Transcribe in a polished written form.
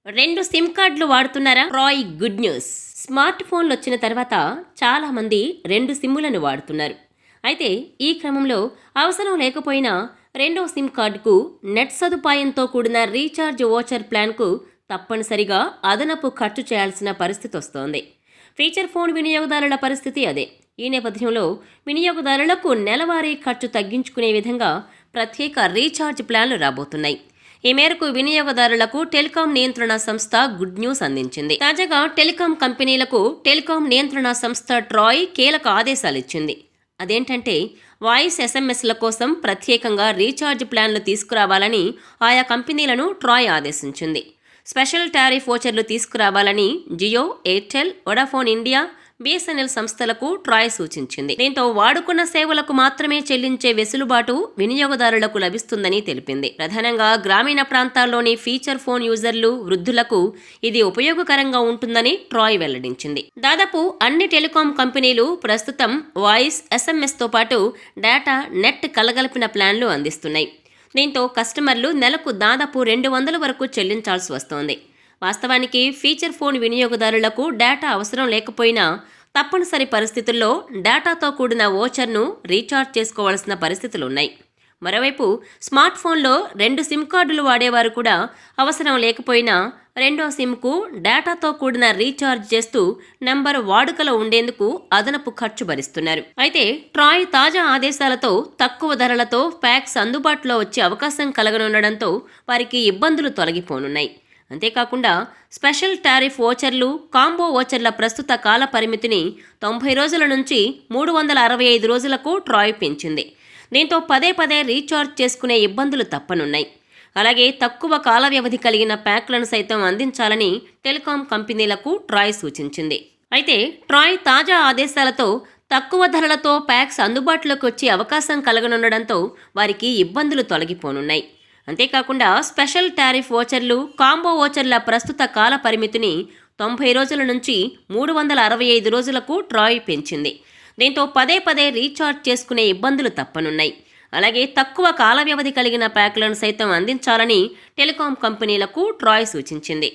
2 SIM కార్డులు వాడుతున్నారా? Troy good news. Smart ఫోన్లు వచ్చిన తర్వాత చాలా మంది 2 సిమ్ములను వాడుతున్నారు. అయితే ఈ క్రమంలో అవసరం లేకపోయినా రెండో సిమ్ కార్డుకు నెట్ సదుపాయంతో కూడిన రీఛార్జ్ వోచర్ ప్లాన్కు తప్పనిసరిగా అదనపు ఖర్చు చేయాల్సిన పరిస్థితి వస్తోంది. ఫీచర్ ఫోన్ వినియోగదారుల పరిస్థితి అదే. ఈ నేపథ్యంలో వినియోగదారులకు నెలవారీ ఖర్చు తగ్గించుకునే విధంగా ప్రత్యేక రీఛార్జ్ ప్లాన్లు రాబోతున్నాయి. ఈ మేరకు వినియోగదారులకు టెలికాం నియంత్రణ సంస్థ గుడ్ న్యూస్ అందించింది. తాజాగా టెలికాం కంపెనీలకు టెలికాం నియంత్రణ సంస్థ ట్రాయ్ కీలక ఆదేశాలిచ్చింది. అదేంటంటే వాయిస్ ఎస్ఎంఎస్ల కోసం ప్రత్యేకంగా రీఛార్జ్ ప్లాన్లు తీసుకురావాలని ఆయా కంపెనీలను ట్రాయ్ ఆదేశించింది. స్పెషల్ టారిఫ్ వోచర్లు తీసుకురావాలని Jio, Airtel, Vodafone India, BSNL సంస్థలకు ట్రాయ్ సూచించింది. దీంతో వాడుకున్న సేవలకు మాత్రమే చెల్లించే వెసులుబాటు వినియోగదారులకు లభిస్తుందని తెలిపింది. ప్రధానంగా గ్రామీణ ప్రాంతాల్లోని ఫీచర్ ఫోన్ యూజర్లు, వృద్ధులకు ఇది ఉపయోగకరంగా ఉంటుందని ట్రాయ్ వెల్లడించింది. దాదాపు అన్ని టెలికాం కంపెనీలు ప్రస్తుతం వాయిస్, ఎస్ఎంఎస్తో పాటు డేటా, నెట్ కలగలిపిన ప్లాన్లు అందిస్తున్నాయి. దీంతో కస్టమర్లు నెలకు దాదాపు 200 వరకు చెల్లించాల్సి వస్తోంది. వాస్తవానికి ఫీచర్ ఫోన్ వినియోగదారులకు డేటా అవసరం లేకపోయినా తప్పనిసరి పరిస్థితుల్లో డేటాతో కూడిన వోచర్ను రీఛార్జ్ చేసుకోవాల్సిన పరిస్థితులున్నాయి. మరోవైపు స్మార్ట్ ఫోన్లో 2 సిమ్ కార్డులు వాడేవారు కూడా అవసరం లేకపోయినా రెండో సిమ్కు డేటాతో కూడిన రీఛార్జ్ చేస్తూ నంబర్ వాడుకలో ఉండేందుకు అదనపు ఖర్చు భరిస్తున్నారు. అయితే ట్రాయ్ తాజా ఆదేశాలతో తక్కువ ధరలతో ప్యాక్స్ అందుబాటులో వచ్చే అవకాశం కలగనుండడంతో వారికి ఇబ్బందులు తొలగిపోనున్నాయి. అంతేకాకుండా స్పెషల్ టారిఫ్ వోచర్లు, కాంబో వోచర్ల ప్రస్తుత కాల పరిమితిని 90 రోజుల నుంచి 365 రోజులకు ట్రాయ్ పెంచింది. దీంతో పదే పదే రీఛార్జ్ చేసుకునే ఇబ్బందులు తప్పనున్నాయి. అలాగే తక్కువ కాల వ్యవధి కలిగిన ప్యాక్లను సైతం అందించాలని టెలికాం కంపెనీలకు ట్రాయ్ సూచించింది. అయితే ట్రాయ్ తాజా ఆదేశాలతో తక్కువ ధరలతో ప్యాక్స్ అందుబాటులోకి వచ్చే అవకాశం కలగనుండడంతో వారికి ఇబ్బందులు తొలగిపోనున్నాయి. అంతేకాకుండా స్పెషల్ టారిఫ్ వోచర్లు, కాంబో వోచర్ల ప్రస్తుత కాల పరిమితిని 90 రోజుల నుంచి 365 రోజులకు ట్రాయ్ పెంచింది. దీంతో పదే పదే రీఛార్జ్ చేసుకునే ఇబ్బందులు తప్పనున్నాయి. అలాగే తక్కువ కాల వ్యవధి కలిగిన ప్యాక్లను సైతం అందించాలని టెలికాం కంపెనీలకు ట్రాయ్ సూచించింది.